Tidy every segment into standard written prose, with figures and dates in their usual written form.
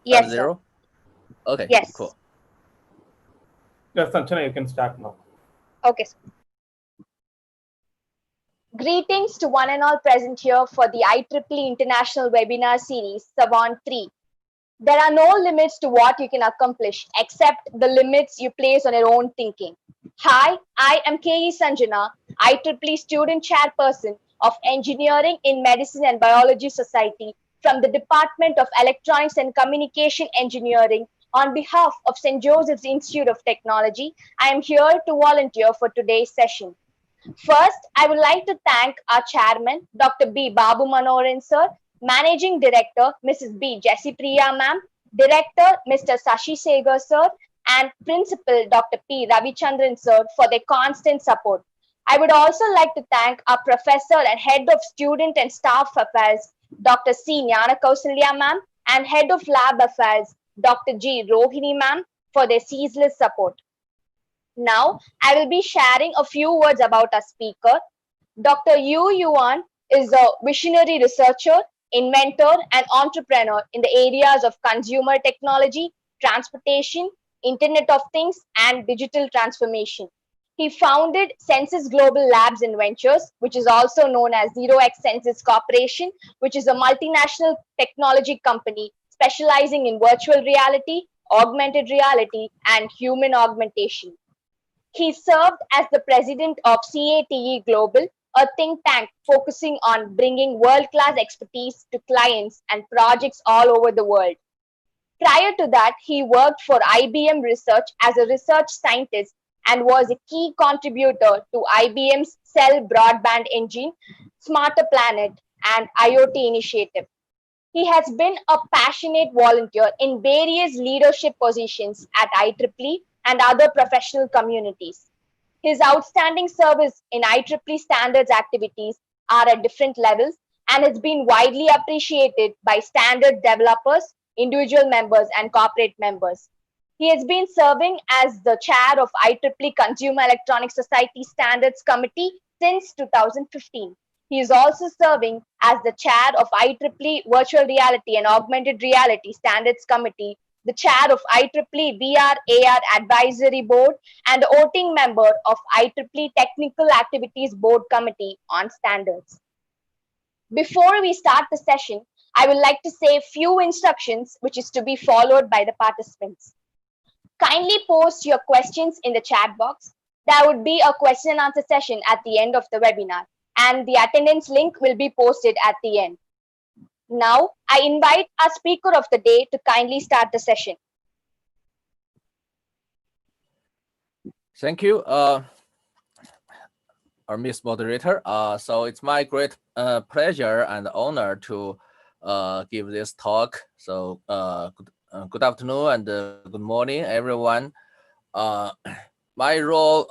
Yes, sir. 50? Okay, Yes. cool. Yes, Sanchana, you can start now. Okay, sir. Greetings to one and all present here for the IEEE International Webinar Series, SAVANT 3. There are no limits to what you can accomplish except the limits you place on your own thinking. Hi, I am K.E. Sanjana, IEEE Student Chairperson of Engineering in Medicine and Biology Society from the Department of Electronics and Communication Engineering. On behalf of St. Joseph's Institute of Technology, I am here to volunteer for today's session. First, I would like to thank our chairman, Dr. B. Babu Manoran sir, managing director, Mrs. B. Jessie Priya ma'am, director, Mr. Sashi Segar sir, and principal, Dr. P. Ravichandran sir, for their constant support. I would also like to thank our professor and head of student and staff affairs, Dr. C. Jnana Kausalya ma'am, and head of lab affairs, Dr. G. Rohini ma'am, for their ceaseless support. Now, I will be sharing a few words about our speaker. Dr.YU YUAN is a visionary researcher, inventor, and entrepreneur in the areas of consumer technology, transportation, Internet of Things, and digital transformation. He founded Senses Global Labs and Ventures, which is also known as 0XSENSES Corporation, which is a multinational technology company specializing in virtual reality, augmented reality, and human augmentation. He served as the president of CATE Global, a think tank focusing on bringing world-class expertise to clients and projects all over the world. Prior to that, he worked for IBM Research as a research scientist and was a key contributor to IBM's Cell Broadband Engine, Smarter Planet, and IoT initiative. He has been a passionate volunteer in various leadership positions at IEEE and other professional communities. His outstanding service in IEEE standards activities are at different levels and has been widely appreciated by standard developers, individual members, and corporate members. He has been serving as the chair of IEEE Consumer Electronics Society Standards Committee since 2015. He is also serving as the chair of IEEE Virtual Reality and Augmented Reality Standards Committee, the chair of IEEE VR/AR Advisory Board, and a voting member of IEEE Technical Activities Board Committee on Standards. Before we start the session, I would like to say a few instructions which is to be followed by the participants. Kindly post your questions in the chat box. There would be a question and answer session at the end of the webinar, and the attendance link will be posted at the end. Now, I invite our speaker of the day to kindly start the session. Thank you, our Miss Moderator. So it's my great pleasure and honor to give this talk. So good afternoon and good morning, everyone. My role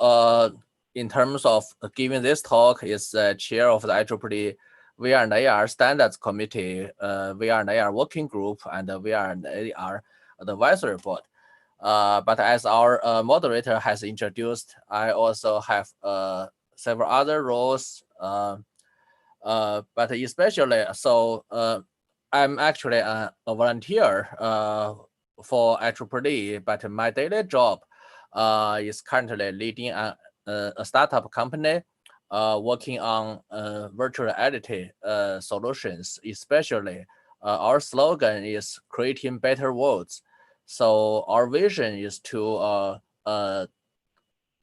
in terms of giving this talk is chair of the IEEE VR and AR Standards Committee, VR and AR Working Group, and VR and AR Advisory Board. But as our moderator has introduced, I also have several other roles, but especially so I'm actually a volunteer for IEEE, but my daily job is currently leading a startup company working on virtual reality solutions. Especially our slogan is creating better worlds. So our vision is to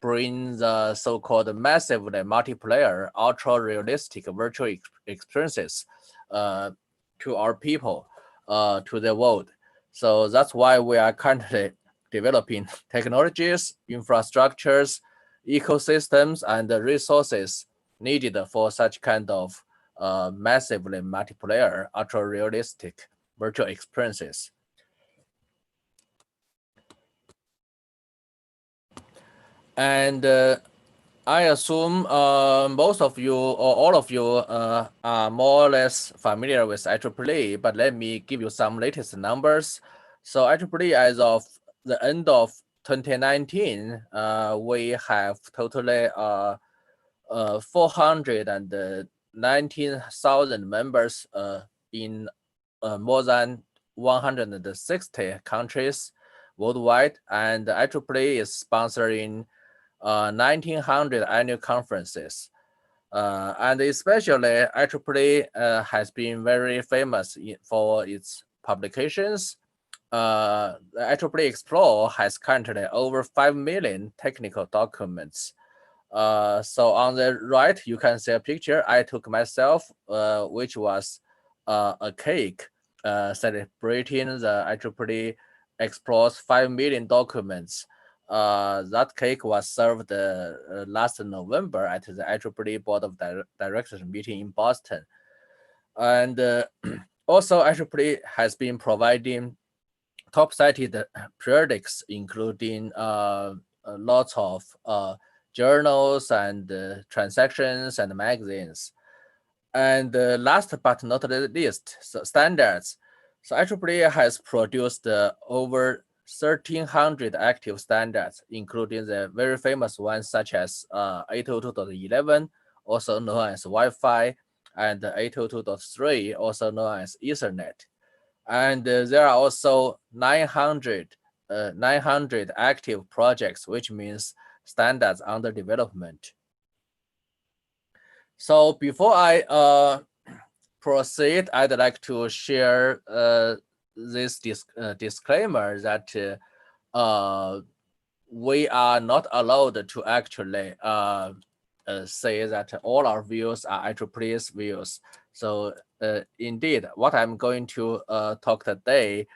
bring the so-called massively multiplayer, ultra-realistic virtual experiences to our people, to the world. So that's why we are currently developing technologies, infrastructures, ecosystems, and the resources needed for such kind of massively multiplayer, ultra-realistic virtual experiences. And I assume most of you or all of you are more or less familiar with IEEE, but let me give you some latest numbers. So IEEE, as of the end of 2019, we have totally 419,000 members in more than 160 countries worldwide, and IEEE is sponsoring 1900 annual conferences. And especially IEEE has been very famous for its publications. The IEEE Explore has currently over 5 million technical documents. So on the right, you can see a picture I took myself, which was a cake celebrating the IEEE Explore's 5 million documents. That cake was served last November at the IEEE Board of Directors meeting in Boston. And also IEEE has been providing top-cited periodics, including lots of journals and transactions and magazines. And last but not least, standards. So IEEE has produced over 1,300 active standards, including the very famous ones such as 802.11, also known as Wi-Fi, and 802.3, also known as Ethernet. And there are also 900 active projects, which means standards under development. So before I proceed, I'd like to share this disclaimer that we are not allowed to actually say that all our views are IEEE's views. So indeed, what I'm going to talk today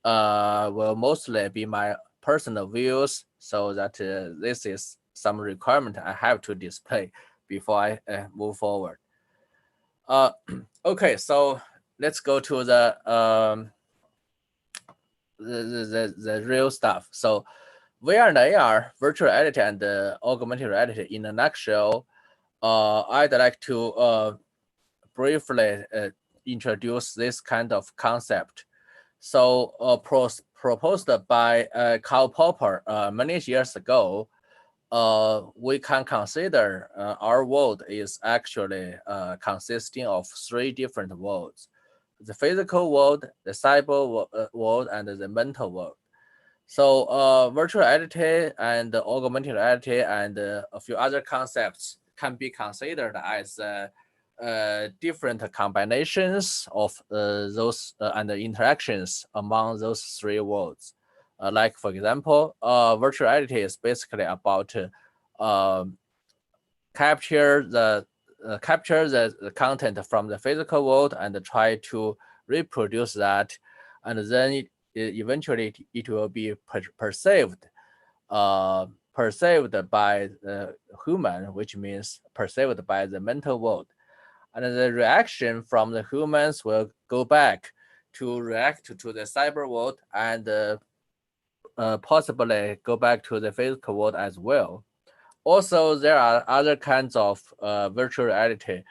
will mostly be my personal views, so that this is some requirement I have to display before I move forward. Okay, so let's go to the real stuff. So VR and AR, virtual reality and augmented reality in a nutshell, I'd like to briefly introduce this kind of concept. So proposed by Karl Popper many years ago, we can consider our world is actually consisting of 3 different worlds: the physical world, the cyber world, and the mental world. So virtual reality and augmented reality and a few other concepts can be considered as different combinations of those and the interactions among those 3 worlds. Like for example, virtual reality is basically about capture the content from the physical world and try to reproduce that, and then eventually it will be perceived by the human, which means perceived by the mental world. And the reaction from the humans will go back to react to the cyber world and possibly go back to the physical world as well. Also, there are other kinds of virtual reality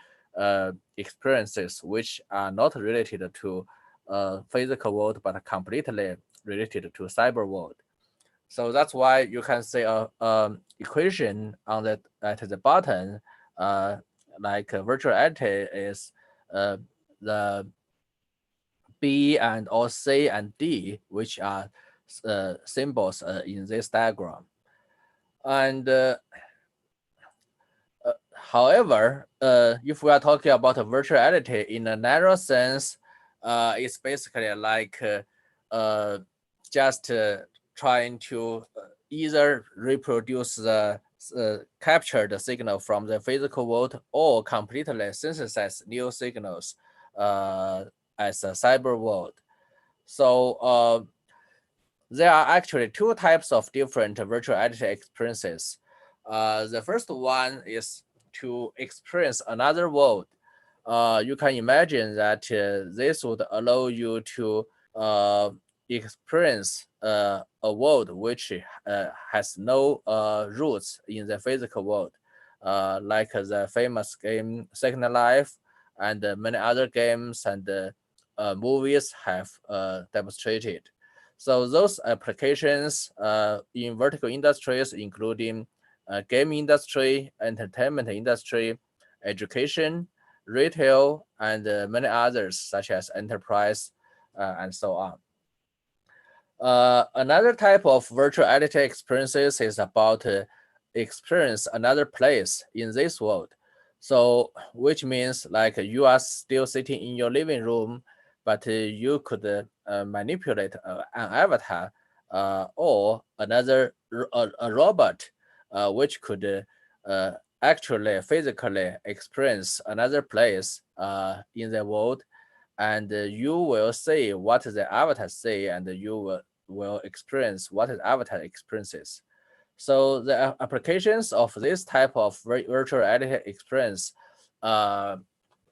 experiences which are not related to physical world, but completely related to cyber world. So that's why you can see a equation on at the bottom, like virtual reality is the B and or C and D, which are symbols in this diagram. And however, if we are talking about a virtual reality in a narrow sense, it's basically like just trying to either reproduce the captured signal from the physical world or completely synthesize new signals as a cyber world. So there are actually 2 types of different virtual reality experiences. The first one is to experience another world. You can imagine that this would allow you to experience a world which has no roots in the physical world, like the famous game Second Life and many other games and movies have demonstrated. So those applications in vertical industries, including game industry, entertainment industry, education, retail, and many others such as enterprise and so on. Another type of virtual reality experiences is about experience another place in this world. So, which means like you are still sitting in your living room, but you could manipulate an avatar or another a robot, which could actually physically experience another place in the world, and you will see what the avatar see, and you will experience what the avatar experiences. So the applications of this type of virtual reality experience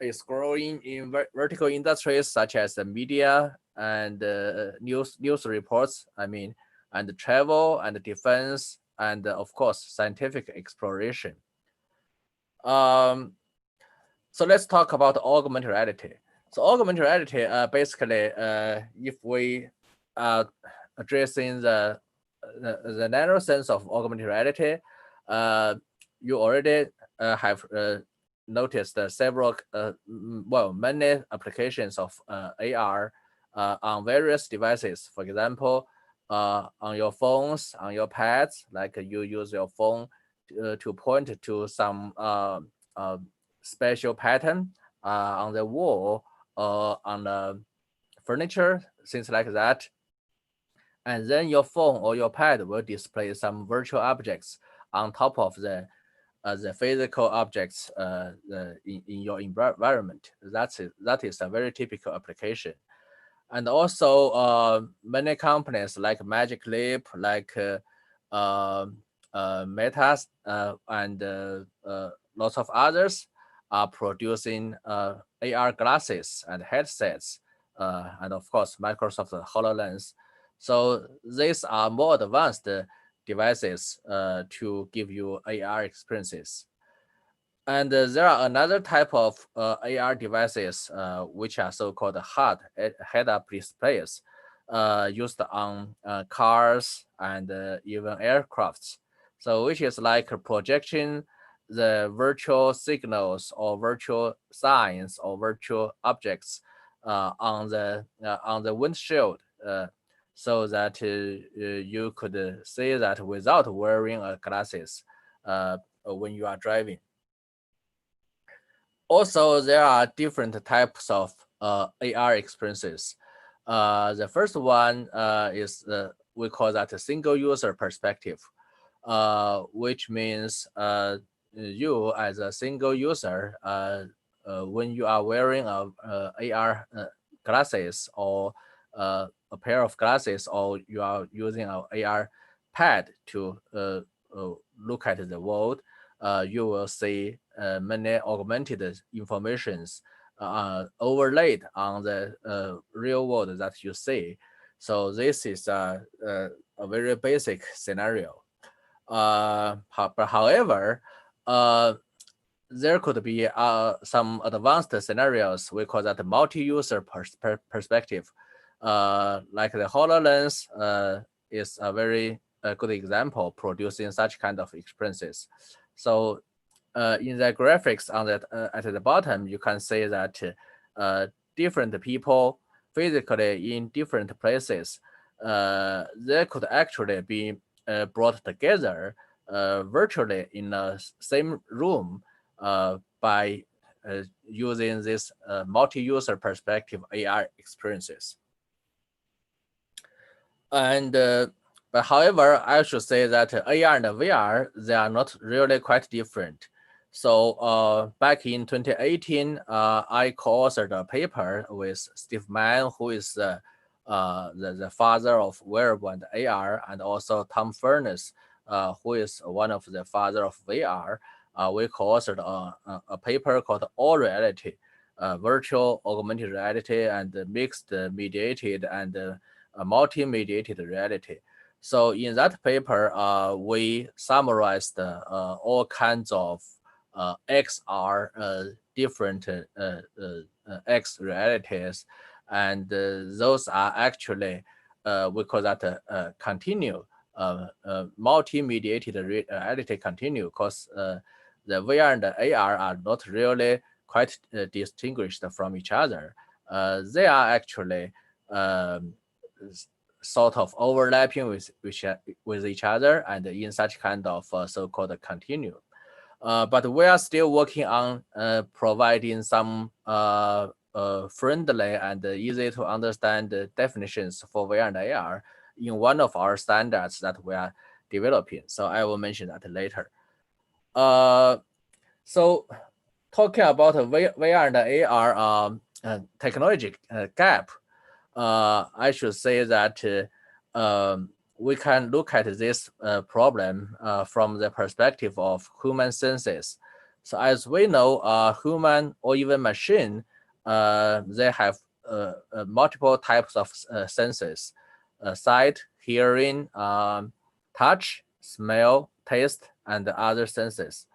is growing in vertical industries such as the media and news reports. I mean, and travel and defense and of course scientific exploration. So let's talk about augmented reality. So augmented reality, basically, if we addressing the narrow sense of augmented reality, you already have noticed several, many applications of AR on various devices. For example, on your phones, on your pads, like you use your phone to point to some special pattern on the wall or on the furniture, things like that. And then your phone or your pad will display some virtual objects on top of the physical objects in your environment. That is a very typical application. And also many companies like Magic Leap, like Metas, and lots of others are producing AR glasses and headsets, and of course Microsoft HoloLens. So these are more advanced devices to give you AR experiences. And there are another type of AR devices which are so-called hard head-up displays used on cars and even aircrafts. So which is like projecting the virtual signals or virtual signs or virtual objects on the windshield, so that you could see that without wearing glasses when you are driving. Also, there are different types of AR experiences. The first one is we call that a single user perspective, which means you as a single user, when you are wearing AR glasses or a pair of glasses, or you are using an AR pad to look at the world, you will see many augmented informations overlaid on the real world that you see. So this is a very basic scenario. But however, there could be some advanced scenarios. We call that multi-user perspective. Like the HoloLens is a very good example producing such kind of experiences. So in the graphics on that at the bottom, you can see that different people physically in different places, they could actually be brought together virtually in the same room by using this multi-user perspective AR experiences. And but however, I should say that AR and VR, they are not really quite different. So back in 2018, I co-authored a paper with Steve Mann, who is the father of wearable and AR, and also Tom Furness, who is one of the father of VR. We co-authored a paper called All Reality, Virtual Augmented Reality and Mixed Mediated and Multimediated Reality. So in that paper, we summarized all kinds of XR different X realities, and those are actually we call that Continuum, multi-mediated reality Continuum, because the VR and the AR are not really quite distinguished from each other. They are actually sort of overlapping with each other and in such kind of so-called continuum. But we are still working on providing some friendly and easy to understand definitions for VR and AR in one of our standards that we are developing. So I will mention that later. So talking about VR and AR technology gap, I should say that we can look at this problem from the perspective of human senses. So as we know, human or even machine, they have multiple types of senses: sight, hearing, touch, smell, taste, and other senses.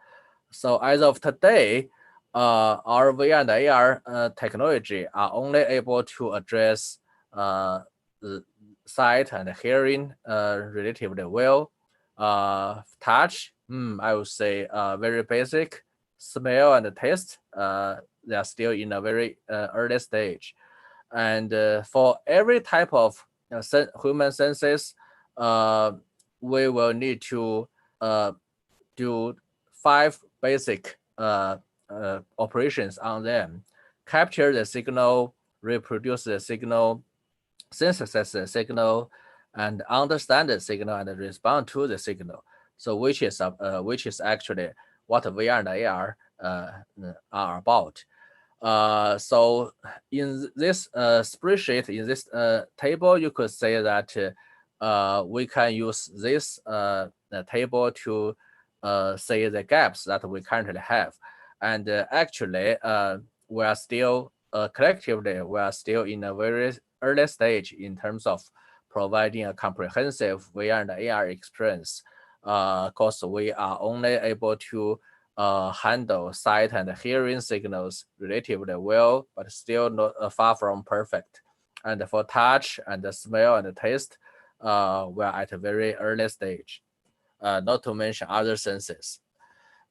So as of today, our VR and AR technology are only able to address the sight and hearing relatively well. Touch, I would say very basic. Smell and taste, they are still in a very early stage. And for every type of human senses, we will need to do 5 basic operations on them: capture the signal, reproduce the signal, synthesize the signal, and understand the signal and respond to the signal. So which is actually what VR and AR are about. So in this spreadsheet, in this table, you could say that we can use this table to say the gaps that we currently have. And actually, we are still collectively, we are still in a very early stage in terms of providing a comprehensive VR and AR experience, because we are only able to handle sight and hearing signals relatively well, but still not far from perfect. And for touch and smell and taste, we are at a very early stage, not to mention other senses.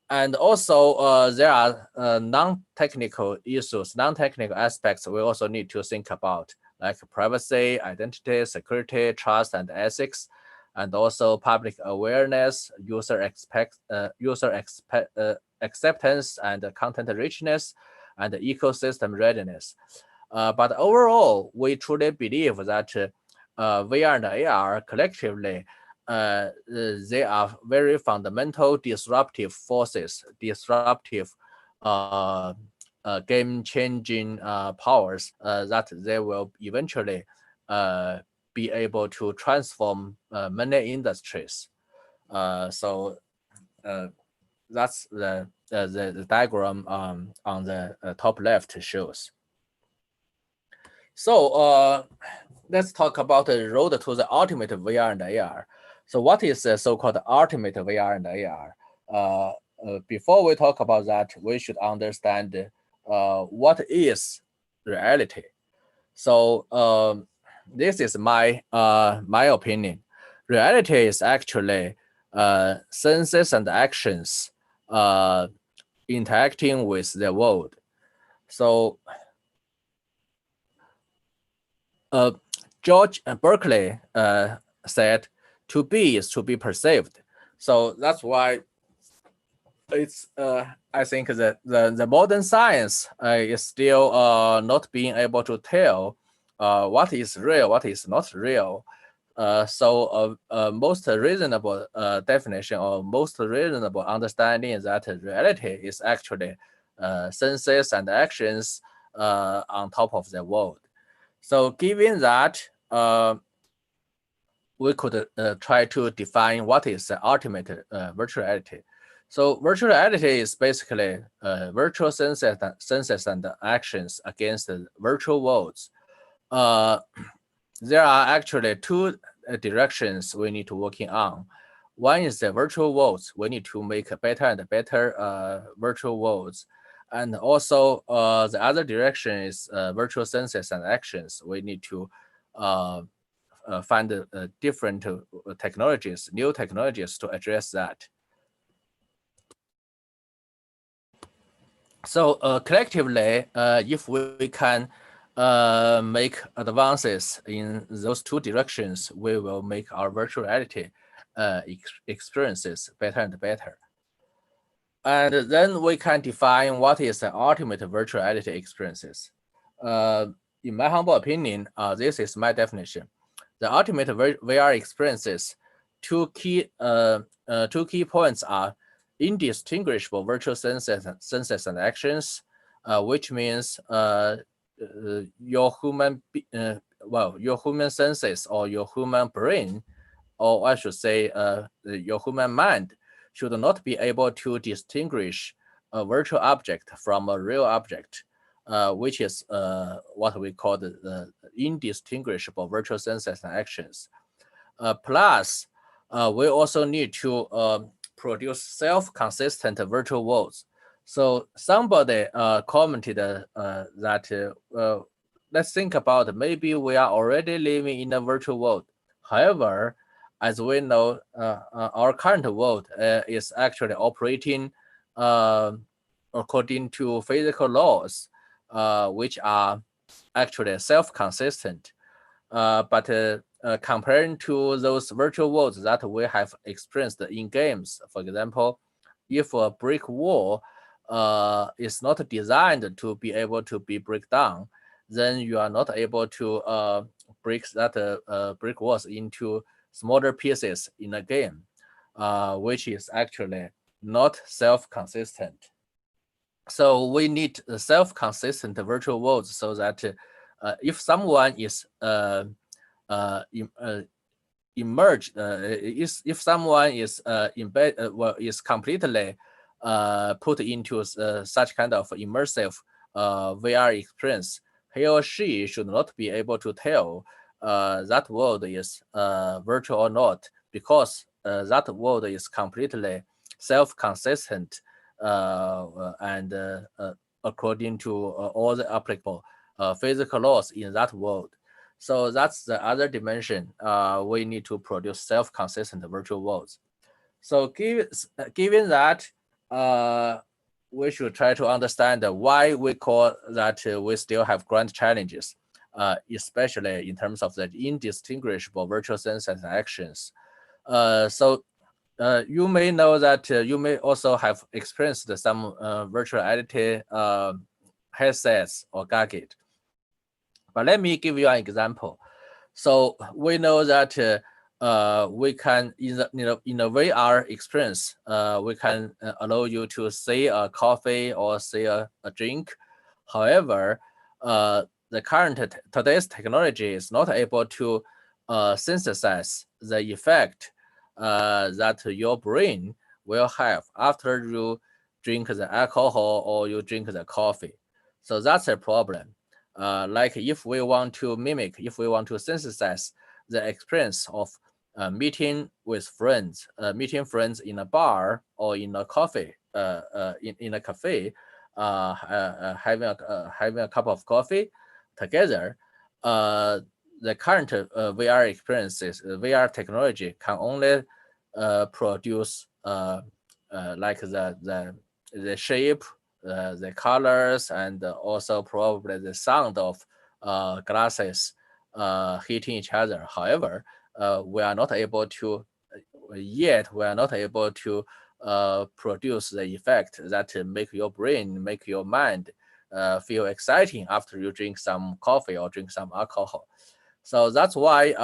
And also, there are non-technical issues, non-technical aspects we also need to think about, like privacy, identity, security, trust, and ethics, and also public awareness, user acceptance, and content richness, and ecosystem readiness. But overall, we truly believe that VR and AR collectively, they are very fundamental disruptive forces, disruptive game-changing powers that they will eventually be able to transform many industries. So that's the diagram on the top left shows. So let's talk about the road to the ultimate VR and AR. So what is the so-called ultimate VR and AR? Before we talk about that, we should understand what is reality. So this is my opinion. Reality is actually senses and actions interacting with the world. So George Berkeley said, "To be is to be perceived." So that's why it's I think that the modern science is still not being able to tell what is real, what is not real. So most reasonable definition or most reasonable understanding is that reality is actually senses and actions on top of the world. So given that, we could try to define what is the ultimate virtual reality. So virtual reality is basically virtual senses and actions against the virtual worlds. There are actually 2 directions we need to working on. One is the virtual worlds. We need to make better and better virtual worlds. And also the other direction is virtual senses and actions. We need to find different technologies, new technologies to address that. So collectively, if we can make advances in those two directions, we will make our virtual reality experiences better and better. And then we can define what is the ultimate virtual reality experiences. In my humble opinion, this is my definition. The ultimate VR experiences, two key points are indistinguishable virtual senses and actions, which means your human senses or your human brain, or I should say your human mind, should not be able to distinguish a virtual object from a real object, which is what we call the indistinguishable virtual senses and actions. Plus, we also need to produce self-consistent virtual worlds. So somebody commented that let's think about maybe we are already living in a virtual world. However, as we know, our current world is actually operating according to physical laws, which are actually self-consistent. But comparing to those virtual worlds that we have experienced in games, for example, if a brick wall is not designed to be able to be break down, then you are not able to break that brick walls into smaller pieces in a game, which is actually not self-consistent. So we need self-consistent virtual worlds so that if someone is emerged, if someone is is completely put into such kind of immersive VR experience, he or she should not be able to tell that world is virtual or not, because that world is completely self-consistent and according to all the applicable physical laws in that world. So that's the other dimension. We need to produce self-consistent virtual worlds. So given that, we should try to understand why we call that we still have grand challenges, especially in terms of the indistinguishable virtual senses and actions. So you may know that you may also have experienced some virtual reality headsets or gadget. But let me give you an example. So we know that we can, in a VR experience, we can allow you to see a coffee or see a drink. However, the current today's technology is not able to synthesize the effect that your brain will have after you drink the alcohol or you drink the coffee. So that's a problem. Like if we want to mimic, if we want to synthesize the experience of meeting with friends, meeting friends in a bar or in a coffee, in a cafe, having a cup of coffee together, the current VR experiences, VR technology can only produce like the shape, the colors, and also probably the sound of glasses hitting each other. However, we are not able to produce the effect that make your brain, make your mind feel exciting after you drink some coffee or drink some alcohol. So that's why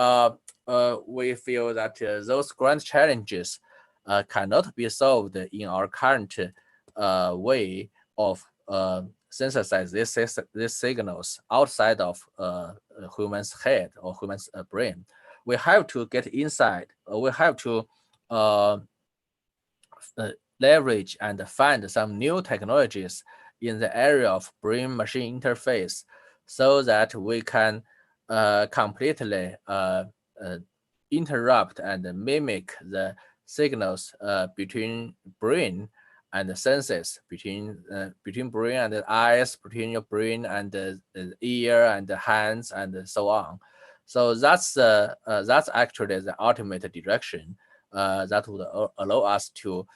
we feel that those grand challenges cannot be solved in our current way of synthesize these signals outside of human's head or human's brain. We have to get inside. We have to leverage and find some new technologies in the area of brain-machine interface, so that we can completely interrupt and mimic the signals between brain and the senses, between brain and the eyes, between your brain and the ear and the hands and so on. So that's actually the ultimate direction that would allow us to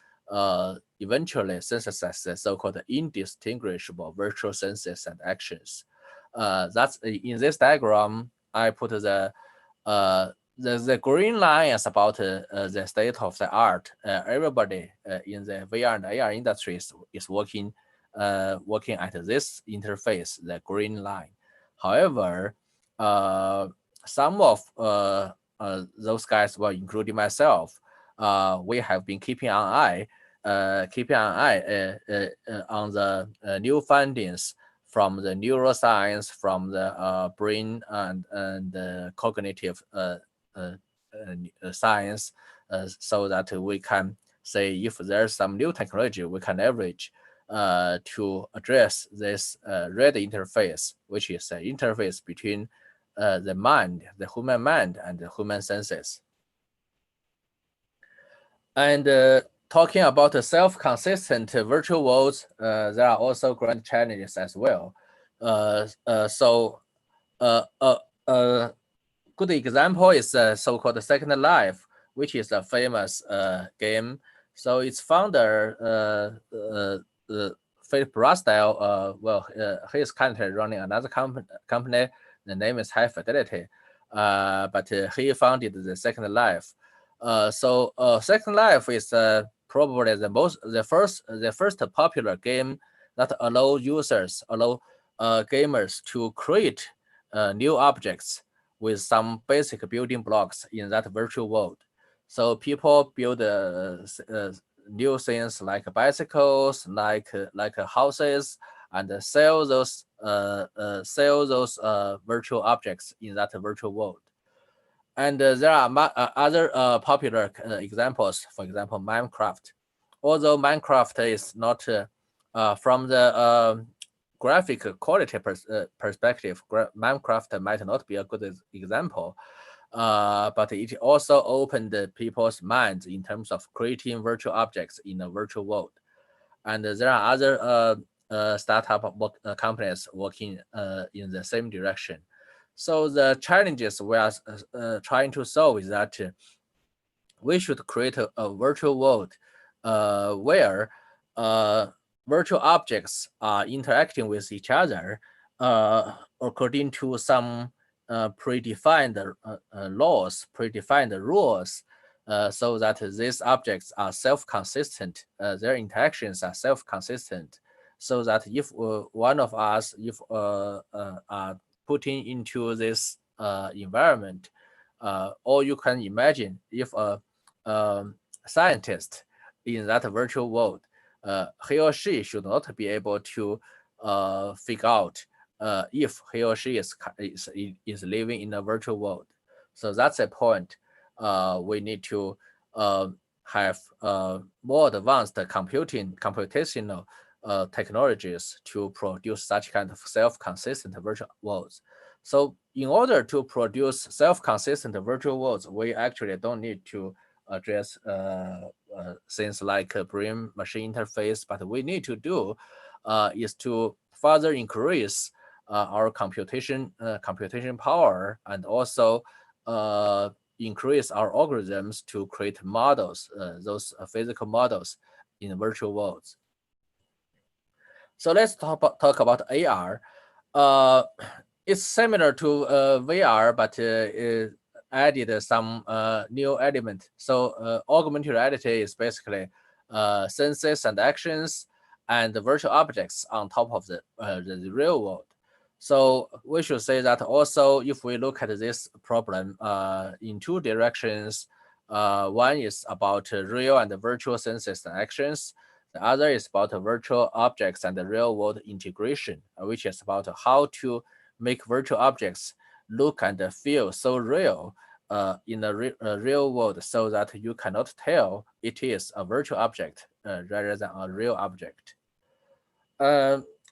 eventually synthesize the so-called indistinguishable virtual senses and actions. That's in this diagram. I put the green line is about the state of the art. Everybody in the VR and AR industries is working at this interface, the green line. However, some of those guys, well, including myself, we have been keeping an eye on the new findings from the neuroscience, from the brain and the cognitive science, so that we can say if there's some new technology we can leverage to address this red interface, which is an interface between the mind, the human mind, and the human senses. And talking about the self-consistent virtual worlds, there are also grand challenges as well. Good example is so-called Second Life, which is a famous game. So its founder, Philip Rossdale, he is currently running another company. The name is High Fidelity, but he founded the Second Life. Second Life is probably the first popular game that allow gamers to create new objects with some basic building blocks in that virtual world. So people build new things like bicycles, like houses, and sell those virtual objects in that virtual world. And there are other popular examples. For example, Minecraft. Although Minecraft is not from the graphic quality perspective, Minecraft might not be a good example, but it also opened people's minds in terms of creating virtual objects in a virtual world. And there are other startup companies working in the same direction. So the challenges we are trying to solve is that we should create a virtual world where virtual objects are interacting with each other according to some predefined laws, predefined rules, so that these objects are self-consistent, their interactions are self-consistent, so that if one of us are putting into this environment, or you can imagine if a scientist in that virtual world, he or she should not be able to figure out if he or she is living in a virtual world. So that's a point. We need to have more advanced computational technologies to produce such kind of self-consistent virtual worlds. So in order to produce self-consistent virtual worlds, we actually don't need to address things like brain-machine interface, but we need to do is to further increase our computation power, and also increase our algorithms to create models, those physical models in virtual worlds. So let's talk about AR. It's similar to VR, but it added some new element. So augmented reality is basically senses and actions and the virtual objects on top of the real world. So we should say that also, if we look at this problem in two directions, one is about real and virtual senses and actions. The other is about virtual objects and the real world integration, which is about how to make virtual objects look and feel so real in the real world, so that you cannot tell it is a virtual object rather than a real object.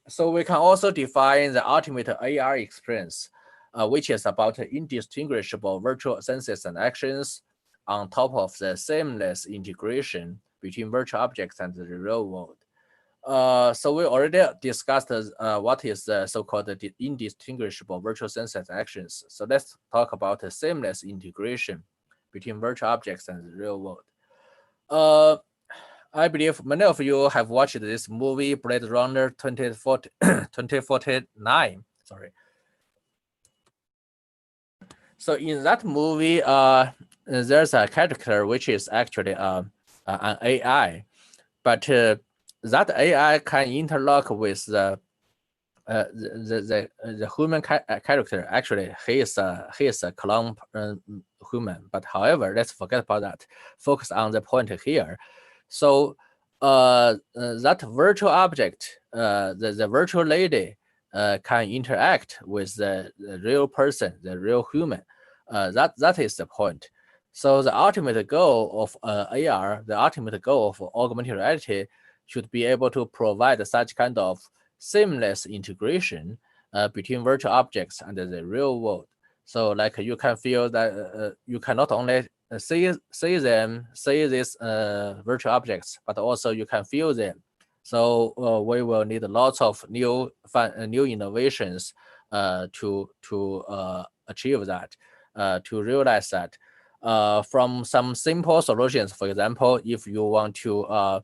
So we can also define the ultimate AR experience, which is about indistinguishable virtual senses and actions on top of the seamless integration between virtual objects and the real world. So we already discussed what is the so-called indistinguishable virtual senses and actions. So let's talk about the seamless integration between virtual objects and the real world. I believe many of you have watched this movie, Blade Runner 2049. Sorry, So in that movie, there's a character which is actually an AI, but that AI can interlock with the human character. Actually, he is a clone human. But however, let's forget about that. Focus on the point here. So that virtual object, the virtual lady, can interact with the real person, the real human. That is the point. So the ultimate goal of AR, the ultimate goal of augmented reality, should be able to provide such kind of seamless integration between virtual objects and the real world. So like you can feel that you can not only see these virtual objects, but also you can feel them. So we will need lots of new innovations to achieve that, to realize that. From some simple solutions, for example, if you want to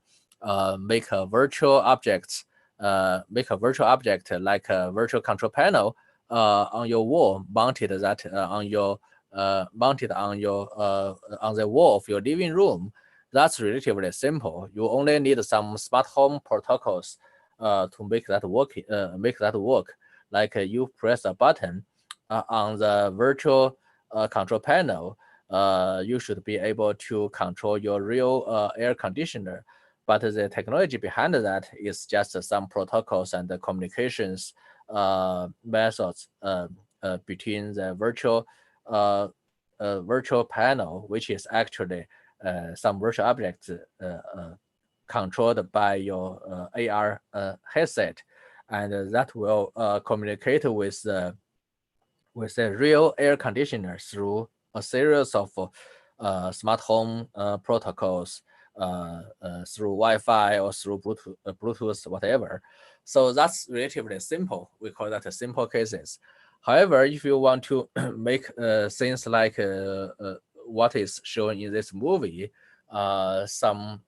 make a virtual object like a virtual control panel on your wall, mounted on the wall of your living room. That's relatively simple. You only need some smart home protocols to make that work. Like you press a button on the virtual control panel, you should be able to control your real air conditioner. But the technology behind that is just some protocols and the communications methods between the virtual panel, which is actually some virtual objects controlled by your AR headset, and that will communicate with the real air conditioner through a series of smart home protocols, through Wi-Fi or through Bluetooth, whatever. So that's relatively simple. We call that simple cases. However, if you want to make things like what is shown in this movie, some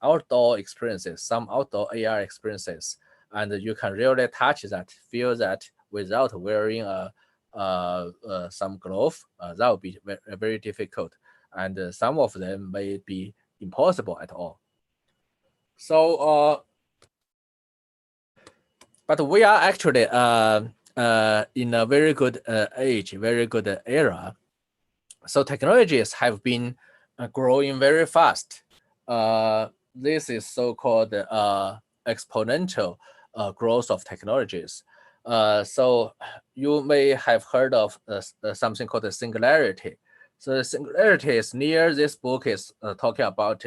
outdoor experiences, some outdoor AR experiences, and you can really touch that, feel that without wearing some glove, that would be very, very difficult. And some of them may be impossible at all. So, but we are actually in a very good age, very good era. So technologies have been growing very fast. This is so-called exponential growth of technologies. So you may have heard of something called the singularity. So the singularity is near this book is talking about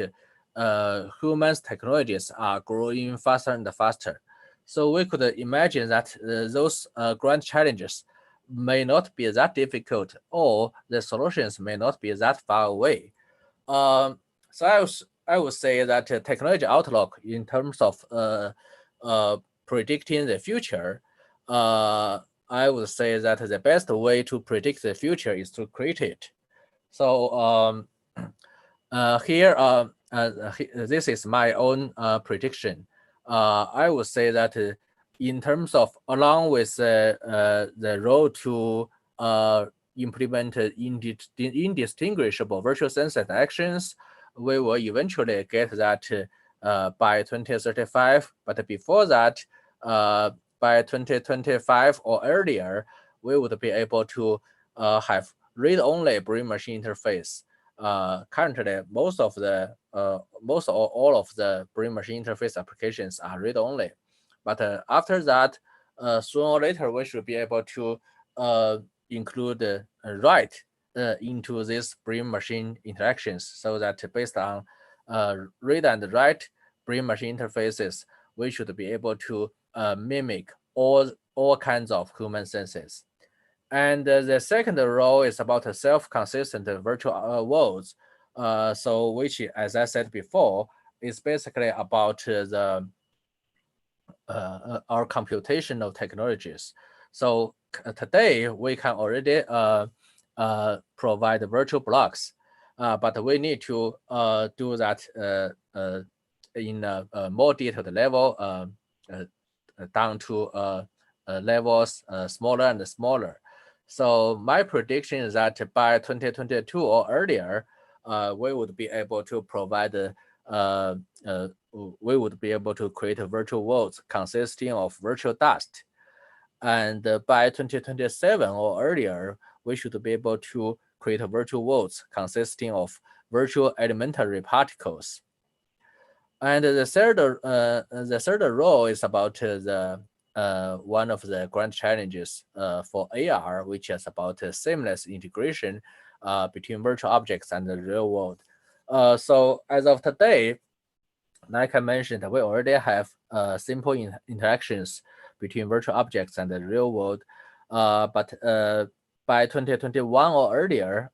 humans technologies are growing faster and faster. So we could imagine that those grand challenges may not be that difficult, or the solutions may not be that far away. So I would say that technology outlook in terms of predicting the future, I would say that the best way to predict the future is to create it. So here, this is my own prediction. I would say that in terms of along with the road to implement indistinguishable virtual sense actions, we will eventually get that by 2035. But before that, by 2025 or earlier, we would be able to have read-only brain-machine interface. Currently, most or all of the brain-machine interface applications are read-only. But after that, sooner or later, we should be able to include write into these brain-machine interactions, so that based on read and write brain-machine interfaces, we should be able to mimic all kinds of human senses. And the second role is about a self-consistent virtual worlds. So which, as I said before, is basically about our computational technologies. So today we can already provide virtual blocks, but we need to do that in a more detailed level, down to levels smaller and smaller. So my prediction is that by 2022 or earlier, we would be able to provide we would be able to create virtual worlds consisting of virtual dust. And by 2027 or earlier, we should be able to create virtual worlds consisting of virtual elementary particles. And the third role is about the one of the grand challenges for AR, which is about seamless integration between virtual objects and the real world. So as of today, like I mentioned, we already have simple interactions between virtual objects and the real world. But by 2021 or earlier,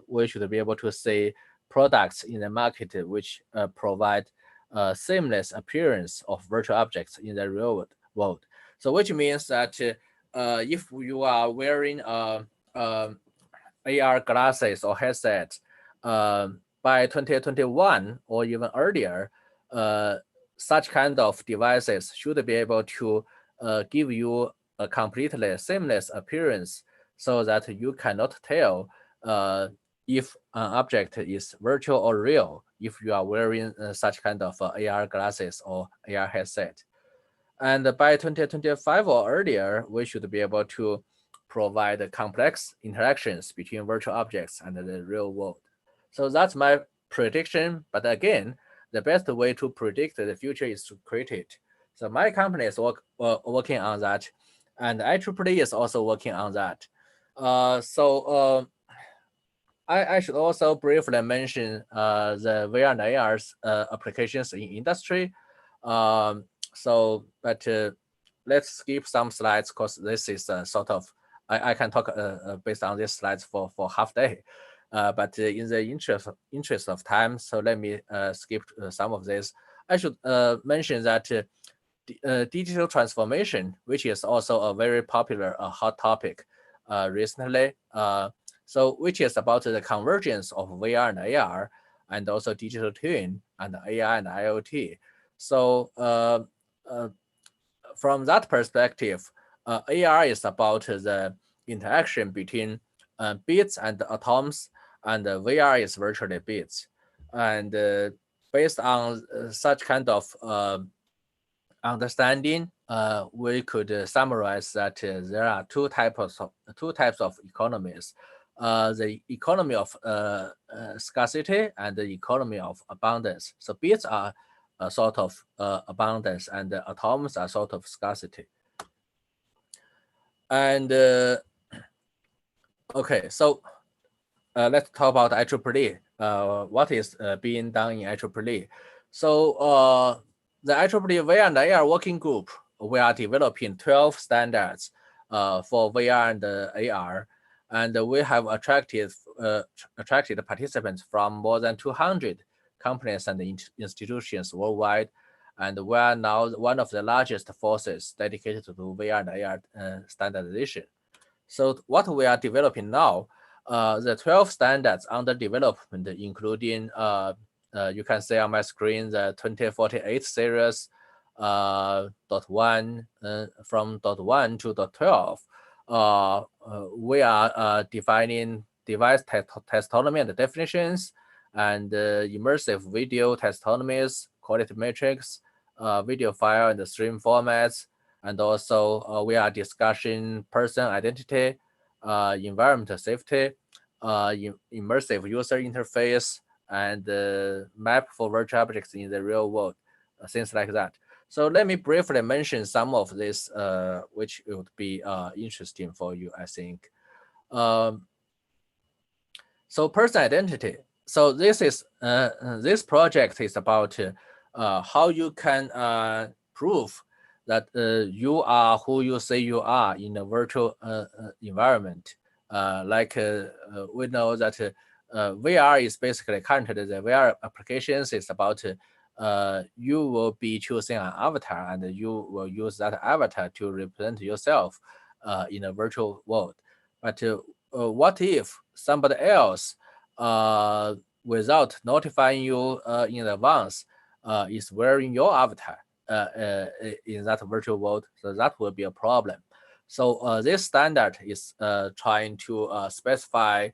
we should be able to see products in the market which provide seamless appearance of virtual objects in the real world. So which means that if you are wearing AR glasses or headsets, by 2021 or even earlier, such kind of devices should be able to give you a completely seamless appearance so that you cannot tell if an object is virtual or real if you are wearing such kind of AR glasses or AR headset. And by 2025 or earlier, we should be able to provide complex interactions between virtual objects and the real world. So that's my prediction. But again, the best way to predict the future is to create it. So my company is working on that, and IEEE is also working on that. I should also briefly mention the VR and AR's applications in industry. But let's skip some slides because this is sort of, I can talk based on these slides for half day. But in the interest of time, so let me skip some of this. I should mention that digital transformation, which is also a very popular hot topic recently, so which is about the convergence of VR and AR, and also digital twin and AI and IoT. So from that perspective, AR is about the interaction between bits and atoms, and VR is virtually bits. And based on such kind of understanding, we could summarize that there are two types of economies: the economy of scarcity and the economy of abundance. So bits are a sort of abundance, and the atoms are sort of scarcity. And okay, so let's talk about IEEE. What is being done in IEEE? So the IEEE VR and AR working group, we are developing 12 standards for VR and AR, and we have attracted participants from more than 200 companies and institutions worldwide, and we are now one of the largest forces dedicated to VR and AR standardization. So what we are developing now, the 12 standards under development, including you can see on my screen the 2048 series, .1 from .1 to .12. We are defining device taxonomy and definitions, and immersive video taxonomies, quality metrics, video file and stream formats, and also we are discussing person identity, environment safety, immersive user interface, and map for virtual objects in the real world, things like that. So let me briefly mention some of this, which would be interesting for you, I think. So person identity. So this project is about how you can prove that you are who you say you are in a virtual environment. We know that VR is basically currently the VR applications is about you will be choosing an avatar, and you will use that avatar to represent yourself in a virtual world. But what if somebody else, without notifying you in advance, is wearing your avatar in that virtual world? So that will be a problem. So this standard is trying to specify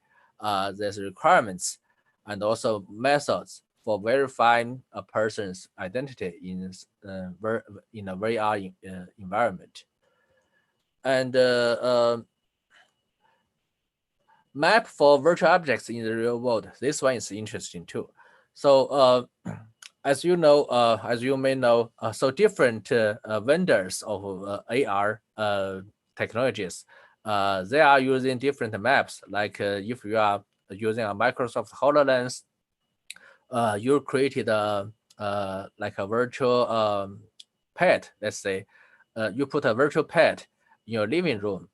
these requirements and also methods for verifying a person's identity in a VR environment. And map for virtual objects in the real world. This one is interesting too. So as you know, as you may know, so different vendors of AR technologies, they are using different maps. Like if you are using a Microsoft HoloLens, you created like a virtual pet. Let's say you put a virtual pet in your living room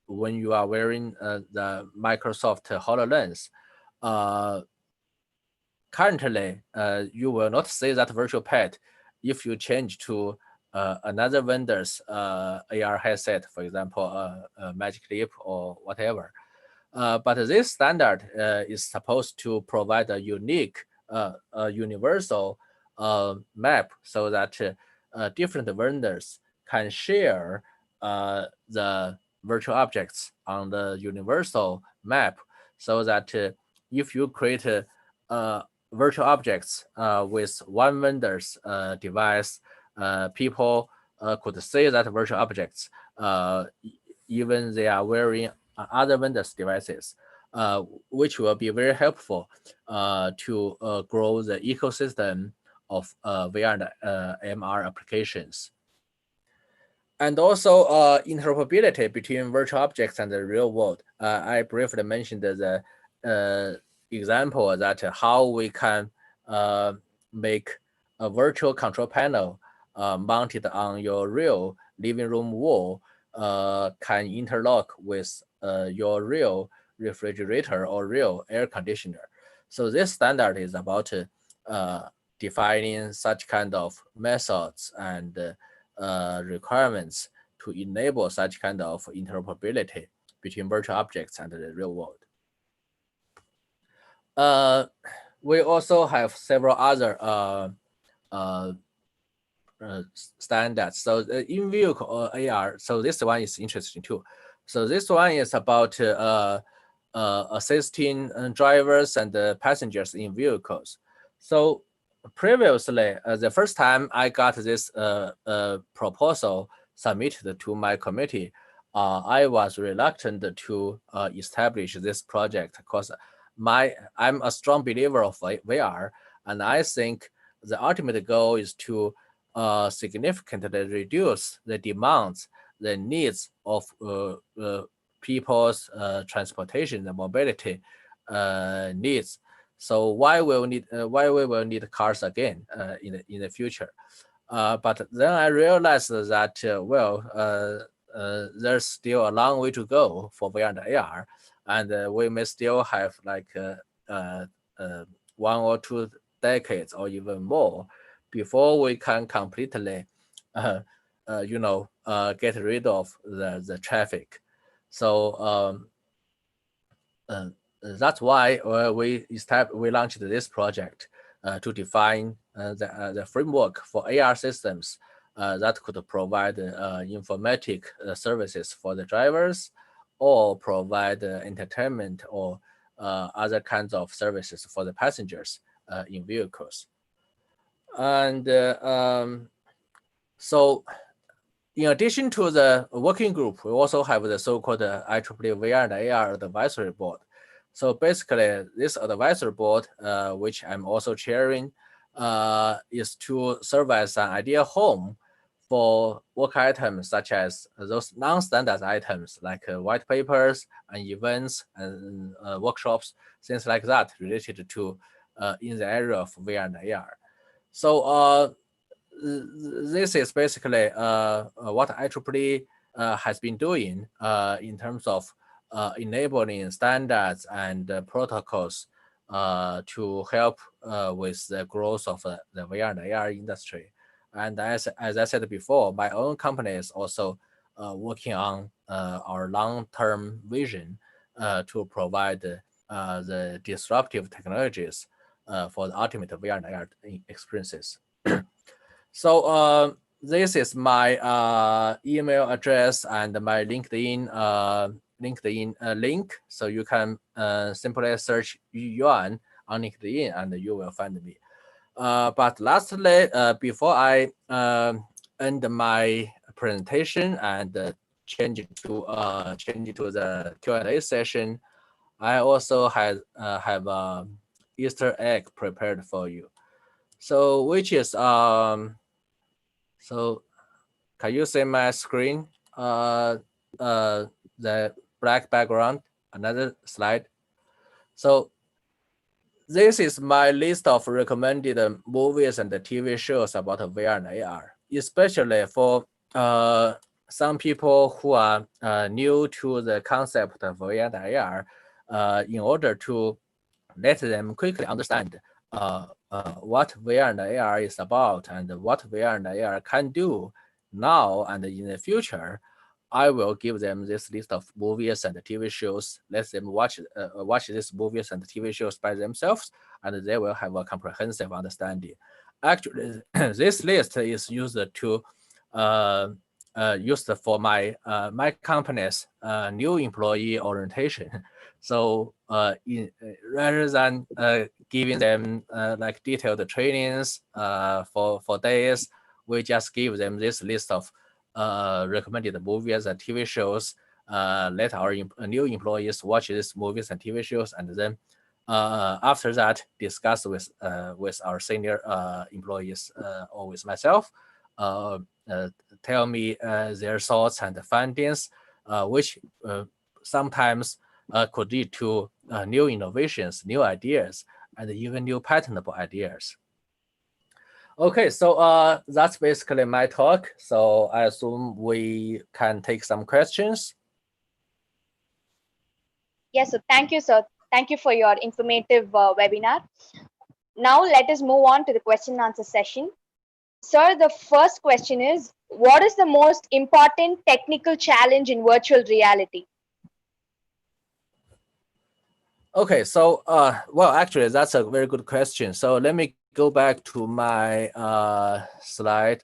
when you are wearing the Microsoft HoloLens. Currently, you will not see that virtual pet if you change to another vendor's AR headset, for example, Magic Leap or whatever. But this standard is supposed to provide a unique, universal map so that different vendors can share the virtual objects on the universal map, so that if you create virtual objects with one vendor's device, people could see that virtual objects even they are wearing other vendors' devices, which will be very helpful to grow the ecosystem of VR and MR applications. And also interoperability between virtual objects and the real world. I briefly mentioned the example that how we can make a virtual control panel mounted on your real living room wall can interlock with your real refrigerator or real air conditioner. So this standard is about defining such kind of methods and requirements to enable such kind of interoperability between virtual objects and the real world. We also have several other standards. So in vehicle AR, so this one is interesting too. So this one is about assisting drivers and passengers in vehicles. So previously, the first time I got this proposal submitted to my committee, I was reluctant to establish this project because I'm a strong believer of VR, and I think the ultimate goal is to significantly reduce the demands, the needs of people's transportation and mobility needs. So why we will need cars again in the future? But then I realized that there's still a long way to go for VR and AR, and we may still have like 1 or 2 decades or even more before we can completely, get rid of the traffic. So that's why we launched this project to define the framework for AR systems that could provide informatic services for the drivers, or provide entertainment or other kinds of services for the passengers in vehicles. And so in addition to the working group, we also have the so-called IEEE VR and AR advisory board. So basically, this advisory board, which I'm also chairing, is to serve as an ideal home for work items such as those non-standard items like white papers and events and workshops, things like that related to in the area of VR and AR. So this is basically what IEEE has been doing in terms of enabling standards and protocols to help with the growth of the VR and AR industry. And as I said before, my own company is also working on our long-term vision to provide the disruptive technologies for the ultimate VR and AR experiences. So this is my email address and my LinkedIn link. So you can simply search Yuan on LinkedIn and you will find me. But lastly, before I end my presentation and change it to the Q&A session, I also have a Easter egg prepared for you. So which is so can you see my screen? The black background. Another slide. So this is my list of recommended movies and TV shows about VR and AR, especially for some people who are new to the concept of VR and AR, in order to let them quickly understand what VR and AR is about and what VR and AR can do now and in the future. I will give them this list of movies and TV shows. Let them watch these movies and TV shows by themselves, and they will have a comprehensive understanding. Actually, this list is used to used for my my company's new employee orientation. So rather than giving them like detailed trainings for days, we just give them this list of recommended movies and TV shows. Let our new employees watch these movies and TV shows, and then after that discuss with our senior employees or with myself. Tell me their thoughts and findings, which sometimes could lead to new innovations, new ideas, and even new patentable ideas. Okay, so that's basically my talk. So I assume we can take some questions. Yes, so thank you, sir. Thank you for your informative webinar. Now let us move on to the question and answer session. Sir, the first question is, what is the most important technical challenge in virtual reality? Okay, so well, actually, that's a very good question. So let me go back to my slide.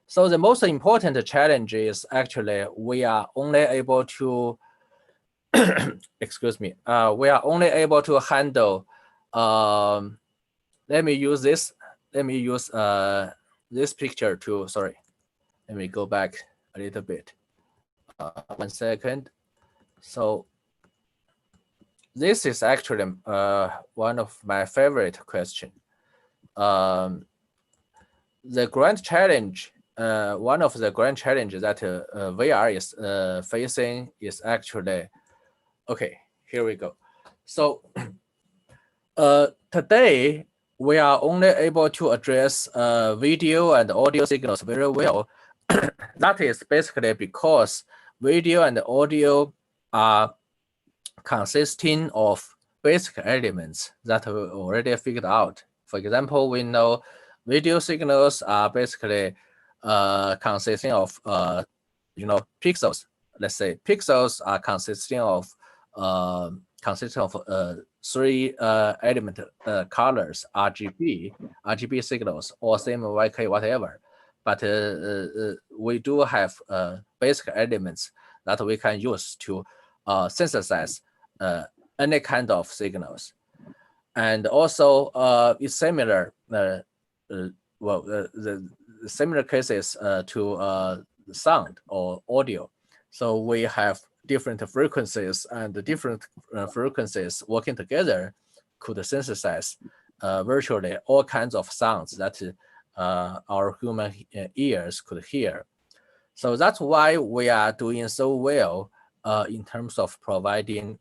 So the most important challenge is actually we are only able to excuse me. We are only able to handle. Let me use this. Let me use this picture to. Sorry. Let me go back a little bit. 1 second. So this is actually one of my favorite questions. The grand challenge, one of the grand challenges that VR is facing is actually, okay, here we go. So today, we are only able to address video and audio signals very well. That is basically because video and audio are consisting of basic elements that we already figured out. For example, we know video signals are basically consisting of pixels. Let's say pixels are consisting of three element colors, RGB signals, or CMYK, whatever. But we do have basic elements that we can use to synthesize any kind of signals. And also it's similar, the similar cases to sound or audio. So we have different frequencies, and the different frequencies working together could synthesize virtually all kinds of sounds that our human ears could hear. So that's why we are doing so well in terms of providing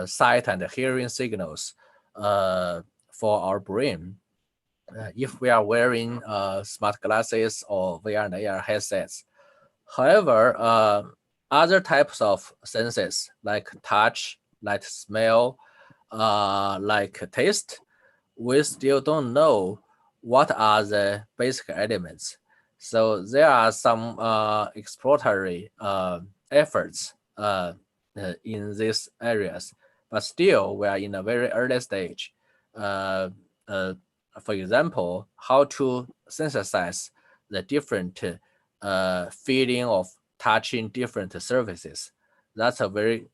sight and hearing signals for our brain. If we are wearing smart glasses or VR and AR headsets. However, other types of senses like touch, like smell, like taste, we still don't know what are the basic elements. So there are some exploratory efforts in these areas, but still we are in a very early stage. For example, how to synthesize the different feeling of touching different surfaces. That's a very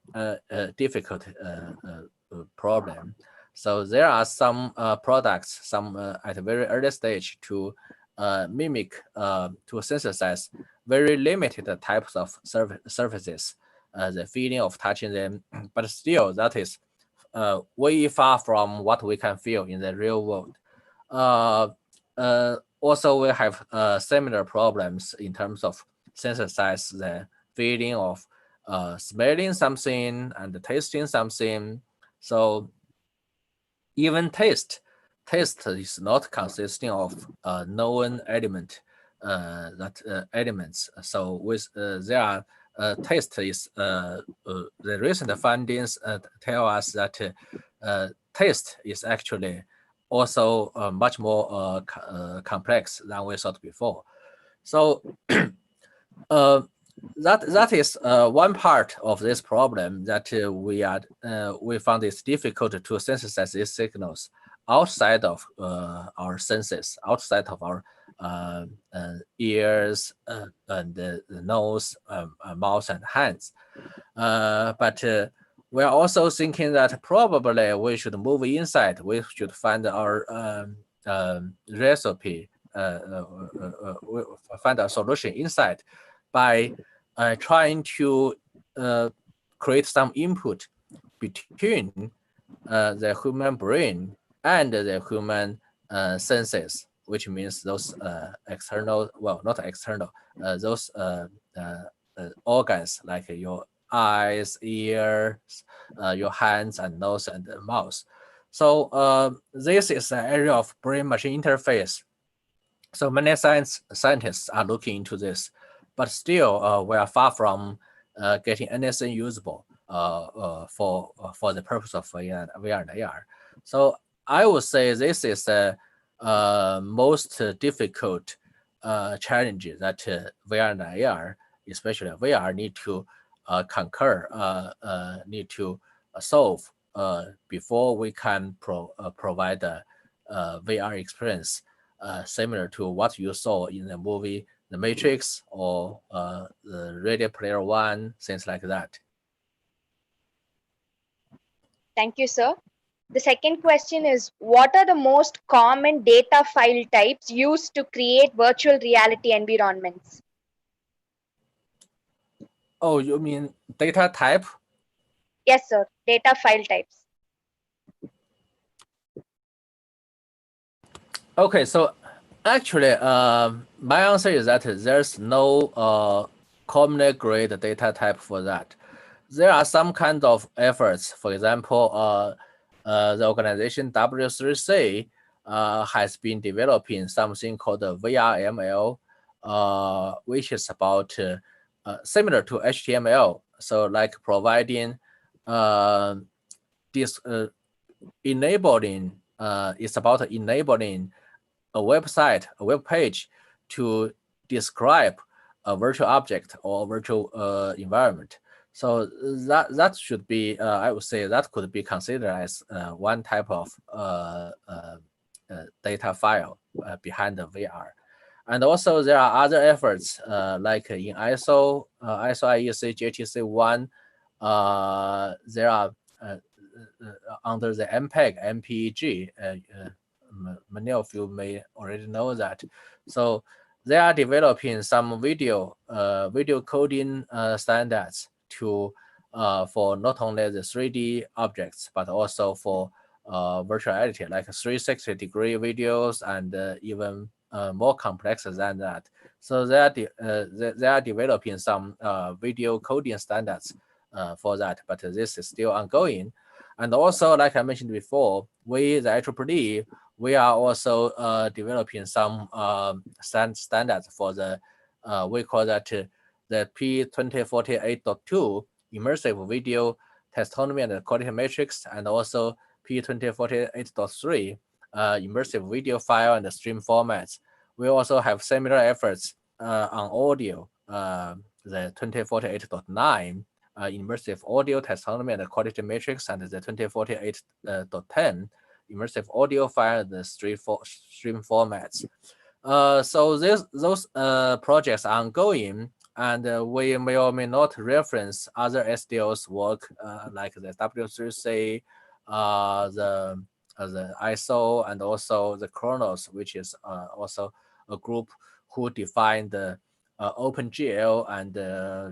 difficult problem. So there are some products, some at a very early stage to mimic, to synthesize very limited types of surfaces, the feeling of touching them, but still that is way far from what we can feel in the real world. Also, we have similar problems in terms of synthesize the feeling of smelling something and tasting something. So even taste is not consisting of known elements. So with there are taste is the recent findings tell us that taste is actually also much more complex than we thought before. So that is one part of this problem, that we found it's difficult to synthesize these signals outside of our senses, outside of our ears and the nose, mouth, and hands. But we're also thinking that probably we should move inside. We should find our recipe, find a solution inside by trying to create some input between the human brain and the human senses, which means those external, well, not external, those organs like your eyes, ears, your hands, and nose and mouth. So this is an area of brain-machine interface. So many scientists are looking into this, but still we are far from getting anything usable for the purpose of VR and AR. So I would say this is the most difficult challenge that VR and AR, especially VR, need to conquer, need to solve before we can provide a VR experience similar to what you saw in the movie The Matrix or the Ready Player One, things like that. Thank you, sir. The second question is, what are the most common data file types used to create virtual reality environments? Oh, you mean data type? Yes, sir. Data file types. Okay, so actually, my answer is that there's no common grade data type for that. There are some kind of efforts. For example, the organization W3C has been developing something called the VRML, which is about similar to HTML. So like providing this enabling, it's about enabling a website, a web page to describe a virtual object or virtual environment. So that should be, I would say that could be considered as one type of data file behind the VR. And also there are other efforts like in ISO IEC JTC1, there are under the MPEG, many of you may already know that. So they are developing some video coding standards to for not only the 3D objects but also for virtual reality, like 360-degree videos and even more complex than that. So they are developing some video coding standards for that, but this is still ongoing. And also, like I mentioned before, we, the IEEE, we are also developing some standards for the, we call that the P2048.2 immersive video taxonomy and quality matrix, and also P2048.3 immersive video file and stream formats. We also have similar efforts on audio, the 2048.9 immersive audio taxonomy and quality matrix, and the 2048.10 immersive audio file and the stream formats. So those projects are ongoing, and we may or may not reference other SDL's work, like the W3C, the ISO, and also the Chronos, which is also a group who defined the OpenGL and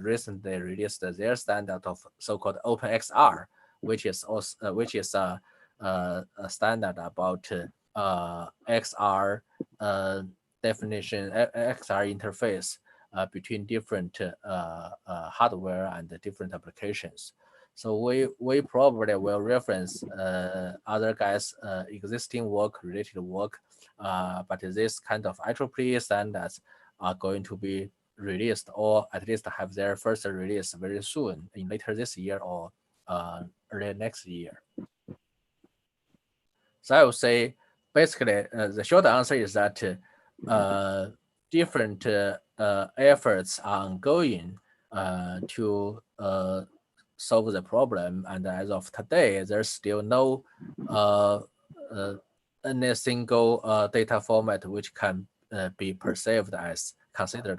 recently released their standard of so-called OpenXR, which is also a standard about XR definition, XR interface between different hardware and different applications. So we probably will reference other guys' existing work, related work, but this kind of IEEE standards are going to be released, or at least have their first release very soon, in later this year or early next year. So I would say, basically, the short answer is that different efforts are ongoing to solve the problem, and as of today, there's still no any single data format which can be considered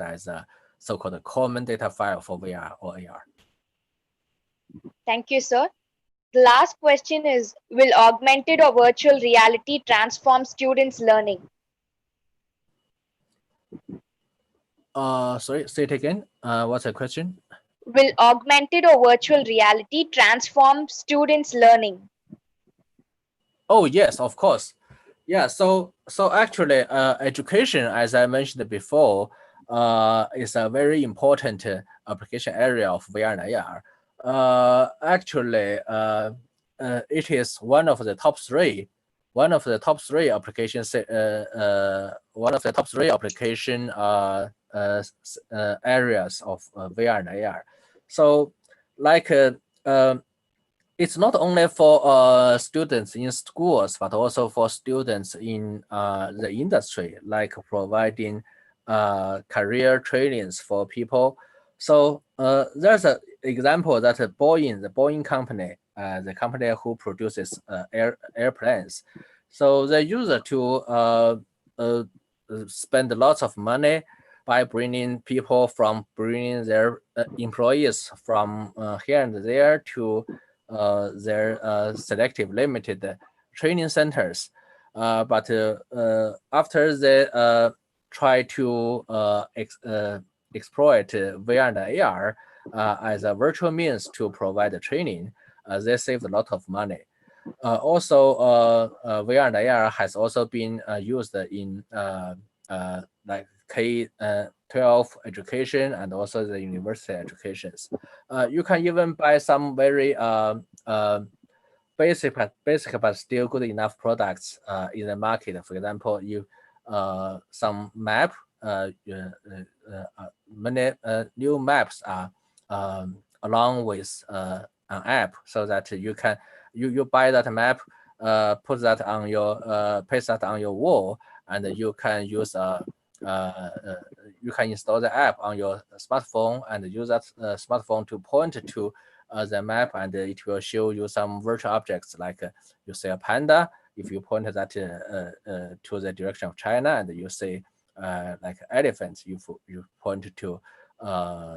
as a so-called common data file for VR or AR. Thank you, sir. The last question is, will augmented or virtual reality transform students' learning? Sorry, say it again. What's the question? Will augmented or virtual reality transform students' learning? Oh yes, of course. Yeah. So actually, education, as I mentioned before, is a very important application area of VR and AR. Actually, it is one of the top three applications. One of the top three application areas of VR and AR. So, like. It's not only for students in schools, but also for students in the industry, like providing career trainings for people. So there's an example that the Boeing company, the company who produces airplanes. So they use it to spend lots of money by bringing their employees from here and there to their selective limited training centers. But after they try to exploit VR and AR as a virtual means to provide the training, they saved a lot of money. Also, VR and AR has also been used in like K-12 education and also the university educations. You can even buy some very basic but still good enough products in the market. For example, you some map, many new maps are along with an app, so that you can you buy that map, put that on your paste that on your wall, and you can use you can install the app on your smartphone and use that smartphone to point to the map, and it will show you some virtual objects, like you see a panda. If you point that to the direction of China, and you see like elephants, you point to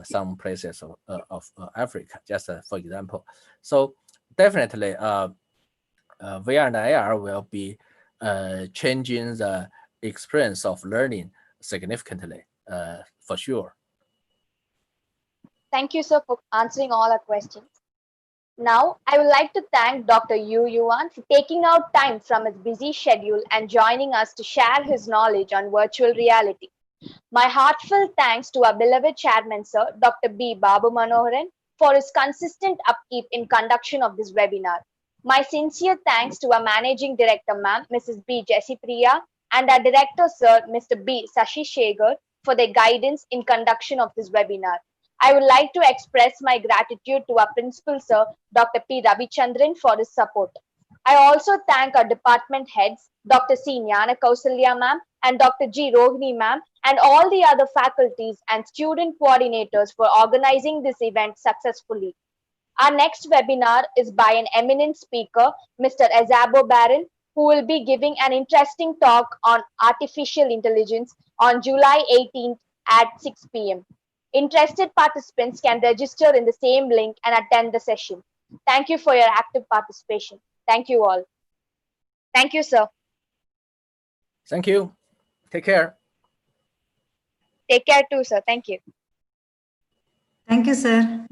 some places of Africa, just for example. So definitely VR and AR will be changing the experience of learning significantly, for sure. Thank you, sir, for answering all our questions. Now, I would like to thank Dr.YU YUAN for taking out time from his busy schedule and joining us to share his knowledge on virtual reality. My heartfelt thanks to our beloved chairman, Sir Dr. B. Babu Manoharan, for his consistent upkeep in conduction of this webinar. My sincere thanks to our Managing Director, Ma'am, Mrs. B. Jessie Priya, and our Director, Sir, Mr. B. Sashi Shegar, for their guidance in conduction of this webinar. I would like to express my gratitude to our Principal, Sir, Dr. P. Ravichandran, for his support. I also thank our department heads, Dr. C. Jnana Kausalya Ma'am and Dr. G. Rohini Ma'am, and all the other faculties and student coordinators for organizing this event successfully. Our next webinar is by an eminent speaker, Mr. EZABO Baron, who will be giving an interesting talk on artificial intelligence on July 18th at 6 p.m. Interested participants can register in the same link and attend the session. Thank you for your active participation. Thank you all. Thank you, sir. Thank you. Take care. Take care too, sir. Thank you. Thank you, sir.